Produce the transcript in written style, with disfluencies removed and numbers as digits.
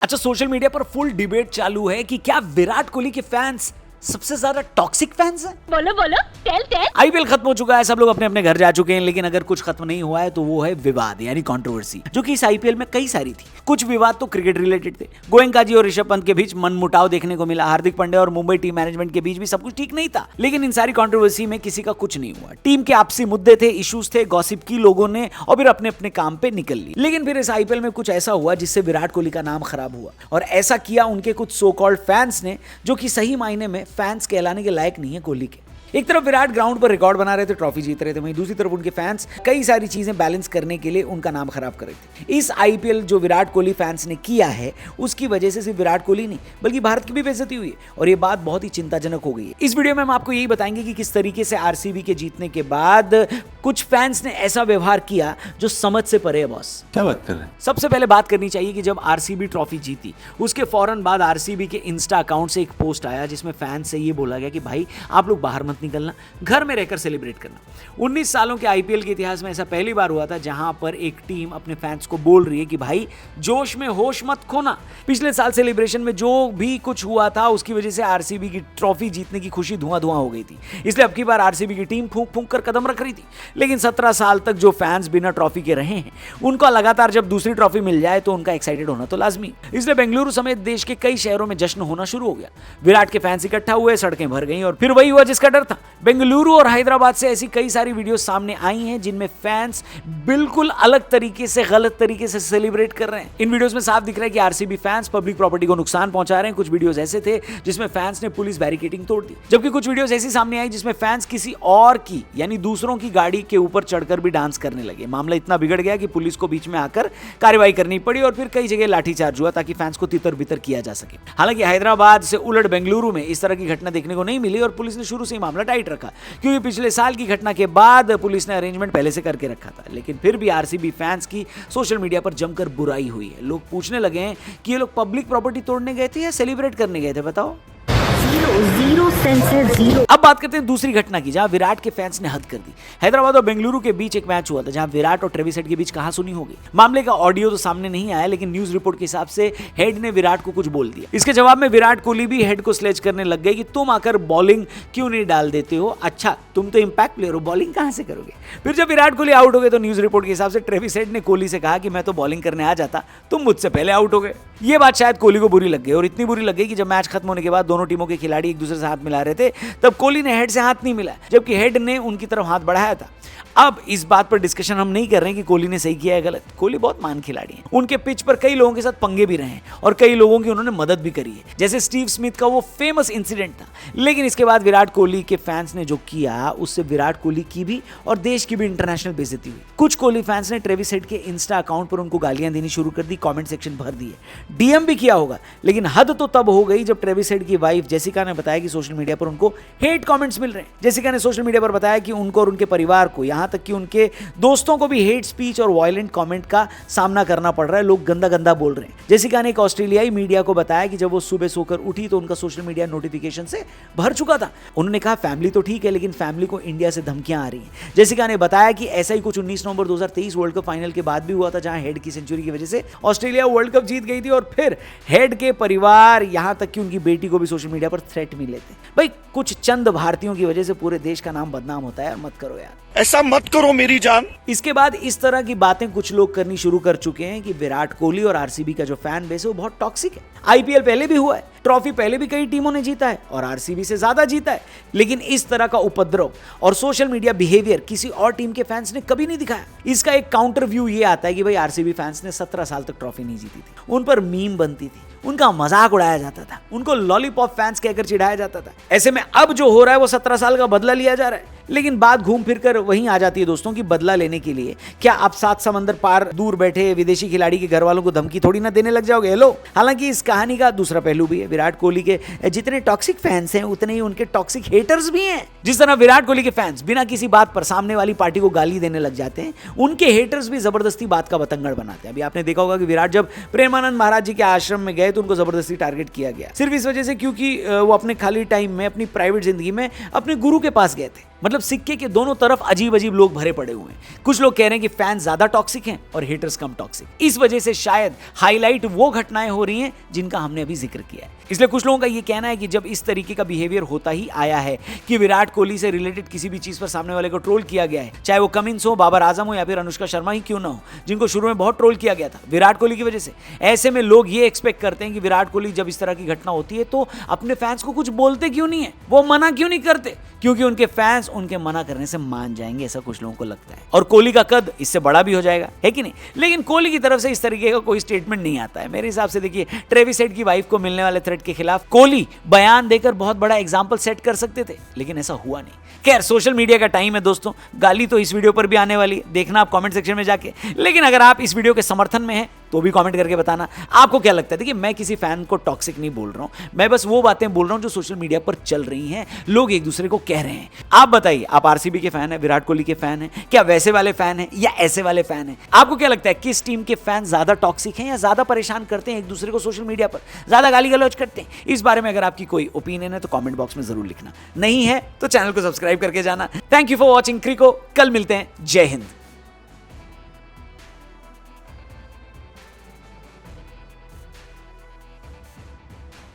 अच्छा, social media पर full debate चालू है कि क्या विराट कोहली के फैंस सबसे ज्यादा टॉक्सिक फैंस हैं? बोलो बोलो, टेल। आईपीएल खत्म हो चुका है, सब लोग अपने अपने घर जा चुके हैं, लेकिन अगर कुछ खत्म नहीं हुआ है तो वो है विवाद यानी कंट्रोवर्सी, जो कि इस आईपीएल में कई सारी थी। कुछ विवाद तो क्रिकेट रिलेटेड थे। गोयनका जी और ऋषभ पंत के बीच मनमुटाव देखने को मिला। हार्दिक पांड्या और मुंबई टीम मैनेजमेंट के बीच भी सब कुछ ठीक नहीं था। लेकिन इन सारी कंट्रोवर्सी में किसी का कुछ नहीं हुआ। टीम के आपसी मुद्दे थे, इश्यूज थे, गॉसिप की लोगों ने, और फिर अपने अपने काम पे निकल ली। लेकिन फिर इस आईपीएल में कुछ ऐसा हुआ जिससे विराट कोहली का नाम खराब हुआ, और ऐसा किया उनके कुछ सो कॉल्ड फैंस ने, जो कि सही मायने में फैंस कहलाने के लायक नहीं है कोहली के। एक तरफ विराट ग्राउंड पर रिकॉर्ड बना रहे थे, ट्रॉफी जीत रहे थे, वहीं दूसरी तरफ उनके फैंस कई सारी चीजें बैलेंस करने के लिए उनका नाम खराब कर रहे थे। इस आईपीएल जो विराट कोहली फैंस ने किया है, उसकी वजह से सिर्फ विराट कोहली नहीं बल्कि भारत की भी बेइज्जती हुई है, और ये बात बहुत ही चिंताजनक हो गई है। इस वीडियो में हम आपको यही बताएंगे कि किस तरीके से आरसीबी के जीतने के बाद कुछ फैंस ने ऐसा व्यवहार किया जो समझ से परे है। बॉस, क्या बात कर रहे हैं? सबसे पहले बात करनी चाहिए कि जब आरसीबी ट्रॉफी जीती, उसके फौरन बाद आरसीबी के इंस्टा अकाउंट से एक पोस्ट आया जिसमें फैंस से ये बोला गया कि भाई आप लोग बाहर मत निकलना, घर में रहकर सेलिब्रेट करना। 19 सालों के आईपीएल के इतिहास में ऐसा पहली बार हुआ था जहां पर एक टीम अपने फैंस को बोल रही है कि भाई जोश में होश मत खोना। पिछले साल सेलिब्रेशन में जो भी कुछ हुआ था उसकी वजह से आरसीबी की ट्रॉफी जीतने की खुशी धुआं धुआं हो गई थी, इसलिए अब की बार आरसीबी की टीम फूंक फूंक कर कदम रख रही थी। लेकिन 17 साल तक जो फैंस बिना ट्रॉफी के रहे हैं, उनको लगातार जब दूसरी ट्रॉफी मिल जाए तो उनका एक्साइटेड होना तो लाजमी। इसलिए बेंगलुरु समेत देश के कई शहरों में जश्न होना शुरू हो गया। विराट के फैंस इकट्ठा हुए, सड़कें भर गई, और फिर वही हुआ जिसका डर था। बेंगलुरु और हैदराबाद से ऐसी कई सारी वीडियो सामने आई हैं जिनमें फैंस बिल्कुल अलग तरीके से, गलत तरीके से सेलिब्रेट कर रहे हैं। इन वीडियोस में साफ दिख रहा है कि आरसीबी फैंस पब्लिक प्रॉपर्टी को नुकसान पहुंचा रहे हैं। कुछ वीडियोस ऐसे थे जिसमें फैंस ने पुलिस बैरिकेडिंग तोड़ दी, जबकि कुछ वीडियोस ऐसी सामने आई जिसमें फैंस किसी और की यानी दूसरों की गाड़ी के ऊपर चढ़कर भी डांस करने लगे। मामला इतना बिगड़ गया कि पुलिस को बीच में आकर कार्रवाई करनी पड़ी, और फिर कई जगह लाठीचार्ज हुआ ताकि फैंस को तितर बितर किया जा सके। हालांकि हैदराबाद से उलट बेंगलुरु में इस तरह की घटना देखने को नहीं मिली, और पुलिस ने शुरू से ही मामला टाइट रखा, क्योंकि पिछले साल की घटना के बाद पुलिस ने अरेंजमेंट पहले से करके रखा था। लेकिन फिर भी आरसीबी फैंस की सोशल मीडिया पर जमकर बुराई हुई है। लोग पूछने लगे हैं कि ये लोग पब्लिक प्रॉपर्टी तोड़ने गए थे या सेलिब्रेट करने गए थे, बताओ। जीरो सेंस है, जीरो। अब बात करते हैं दूसरी घटना की, जहां विराट के फैंस ने हद कर दी। हैदराबाद और बेंगलुरु के बीच एक मैच हुआ था जहां विराट और ट्रेविस हेड के बीच कहासुनी हो गई। मामले का ऑडियो तो सामने नहीं आया, लेकिन न्यूज रिपोर्ट के हिसाब से हेड ने विराट को कुछ बोल दिया। इसके जवाब में विराट कोहली भी हेड को स्लेज करने लग गए कि तुम आकर बॉलिंग क्यों नहीं डाल देते हो, अच्छा तुम तो इंपैक्ट प्लेयर हो, बॉलिंग कहां से करोगे। फिर जब विराट कोहली आउट हो गए तो न्यूज रिपोर्ट के हिसाब से ट्रेविस हेड ने कोहली से कहा कि मैं तो बॉलिंग करने आ जाता, तुम मुझसे पहले आउट हो गए। ये बात शायद कोहली को बुरी लग गई, और इतनी बुरी लग गई कि जब मैच खत्म होने के बाद दोनों टीमों के खिलाड़ी एक दूसरे से हाथ मिला रहे थे, तब कोहली ने हेड से हाथ नहीं मिला, जबकि हेड ने उनकी तरफ हाथ बढ़ाया था। अब इस बात पर डिस्कशन हम नहीं कर रहे हैं कि कोहली ने सही किया है गलत। कोहली बहुत महान खिलाड़ी हैं। उनके पिच पर कई लोगों के साथ पंगे भी रहे हैं, और कई लोगों की उन्होंने मदद भी करी है, जैसे स्टीव स्मिथ का वो फेमस इंसिडेंट था। लेकिन इसके बाद विराट कोहली के फैंस ने जो किया, उससे विराट कोहली की भी और देश की भी इंटरनेशनल बेइज्जती हुई। कुछ कोहली फैंस ने ट्रेविस हेड के इंस्टा अकाउंट पर उनको गालियां देनी शुरू कर दी, कमेंट सेक्शन भर दिए, डीएम भी किया होगा। लेकिन हद तो तब हो गई जब ट्रेविस हेड की वाइफ जेसिका ने बताया कि सोशल मीडिया पर उनको हेट कमेंट्स मिल रहे हैं। जेसिका ने सोशल मीडिया पर बताया कि उनको और उनके परिवार को, यहां तक कि उनके दोस्तों को भी हेट स्पीच और वायलेंट कमेंट का सामना करना पड़ रहा है। लोग गंदा गंदा बोल रहे हैं। जेसिका ने एक ऑस्ट्रेलियाई मीडिया को बताया कि जब वो सुबह सोकर उठी तो उनका सोशल मीडिया नोटिफिकेशन से भर चुका था। उन्होंने कहा फैमिली तो ठीक है, लेकिन फैमिली को इंडिया से धमकियां आ रही हैं। जेसिका ने बताया कि ऐसा ही कुछ 19 नवंबर 2023 वर्ल्ड कप फाइनल के बाद भी हुआ था, जहां हेड की सेंचुरी की वजह से ऑस्ट्रेलिया वर्ल्ड कप जीत गई थी, और फिर हेड के परिवार, यहां तक कि उनकी बेटी को भी सोशल मीडिया पर थ्रेट मिले थे। भाई कुछ चंद भारतीयों की वजह से पूरे देश का नाम बदनाम होता है, और मत करो यार, ऐसा मत करो मेरी जान। इसके बाद इस तरह की बातें कुछ लोग करनी शुरू कर चुके हैं कि विराट कोहली और आरसीबी का जो फैन बेस है वो बहुत टॉक्सिक है। आईपीएल पहले भी हुआ है, ट्रॉफी पहले भी कई टीमों ने जीता है, और आरसीबी से ज्यादा जीता है, लेकिन इस तरह का उपद्रव और सोशल मीडिया बिहेवियर किसी और टीम के फैंस ने कभी नहीं दिखाया। इसका एक काउंटर व्यू ये आता है कि भाई आरसीबी फैंस ने 17 साल तक ट्रॉफी नहीं जीती थी, उन पर मीम बनती थी, उनका मजाक उड़ाया जाता था, उनको लॉलीपॉप फैंस कहकर चिढ़ाया जाता था। ऐसे में अब जो हो रहा है वो 17 साल का बदला लिया जा रहा है। लेकिन बात घूम फिर कर वहीं आ जाती है दोस्तों की बदला लेने के लिए क्या आप 7 समंदर पार दूर बैठे विदेशी खिलाड़ी के घर वालों को धमकी थोड़ी ना देने लग जाओगे। हेलो, हालांकि इस कहानी का दूसरा पहलू भी है। विराट कोहली के जितने टॉक्सिक फैंस हैं उतने ही उनके टॉक्सिक हेटर्स भी हैं। जिस तरह विराट कोहली के फैंस बिना किसी बात पर सामने वाली पार्टी को गाली देने लग जाते हैं, उनके हेटर्स भी जबरदस्ती बात का बतंगड़ बनाते हैं। अभी आपने देखा होगा कि विराट जब प्रेमानंद महाराज जी के आश्रम में गए तो उनको जबरदस्ती टारगेट किया गया, सिर्फ इस वजह से क्योंकि वो अपने खाली टाइम में, अपनी प्राइवेट जिंदगी में अपने गुरु के पास गए थे। मतलब सिक्के के दोनों तरफ अजीब अजीब लोग भरे पड़े हुए हैं। कुछ लोग कह रहे हैं कि फैंस ज्यादा टॉक्सिक हैं और हेटर्स कम टॉक्सिक। इस वजह से शायद हाईलाइट वो घटनाएं हो रही हैं जिनका हमने अभी जिक्र किया है। इसलिए कुछ लोगों का ये कहना है कि जब इस तरीके का बिहेवियर होता ही आया है कि विराट कोहली से रिलेटेड किसी भी चीज पर सामने वाले को ट्रोल किया गया है, चाहे वो कमिंस हो, बाबर आजम हो या फिर अनुष्का शर्मा ही क्यों ना हो, जिनको शुरू में बहुत ट्रोल किया गया था विराट कोहली की वजह से, ऐसे में लोग ये एक्सपेक्ट करते हैं कि विराट कोहली जब इस तरह की घटना होती है तो अपने फैंस को कुछ बोलते क्यों नहीं है, वो मना क्यों नहीं करते, क्योंकि उनके फैंस उनके मना करने से मान जाएंगे, ऐसा कुछ लोगों को लगता है। और कोहली का कद इससे बड़ा भी हो जाएगा, है कि नहीं। लेकिन कोहली की तरफ से इस तरीके का कोई स्टेटमेंट नहीं आता है मेरे हिसाब से। देखिए, ट्रेविस हेड की वाइफ को मिलने वाले थ्रेट के खिलाफ कोहली बयान देकर बहुत बड़ा एग्जाम्पल सेट कर सकते थे, लेकिन ऐसा हुआ नहीं। खैर, सोशल मीडिया का टाइम है दोस्तों, गाली तो इस वीडियो पर भी आने वाली है, देखना आप कमेंट सेक्शन में जाके। लेकिन अगर आप इस वीडियो के समर्थन में हैं तो भी कमेंट करके बताना आपको क्या लगता है। देखिए, मैं किसी फैन को टॉक्सिक नहीं बोल रहा हूं, मैं बस वो बातें बोल रहा हूं जो सोशल मीडिया पर चल रही हैं, लोग एक दूसरे को कह रहे हैं। आप बताइए, आप आरसीबी के फैन हैं, विराट कोहली के फैन हैं, क्या वैसे वाले फैन हैं या ऐसे वाले फैन हैं? आपको क्या लगता है, किस टीम के फैन ज्यादा टॉक्सिक हैं या ज्यादा परेशान करते हैं एक दूसरे को सोशल मीडिया पर, ज्यादा गाली गलौज करते हैं? इस बारे में अगर आपकी कोई ओपिनियन है तो कमेंट बॉक्स में जरूर लिखना, नहीं है तो चैनल को सब्सक्राइब करके जाना। Thank you for watching crico, कल मिलते हैं, जय हिंद।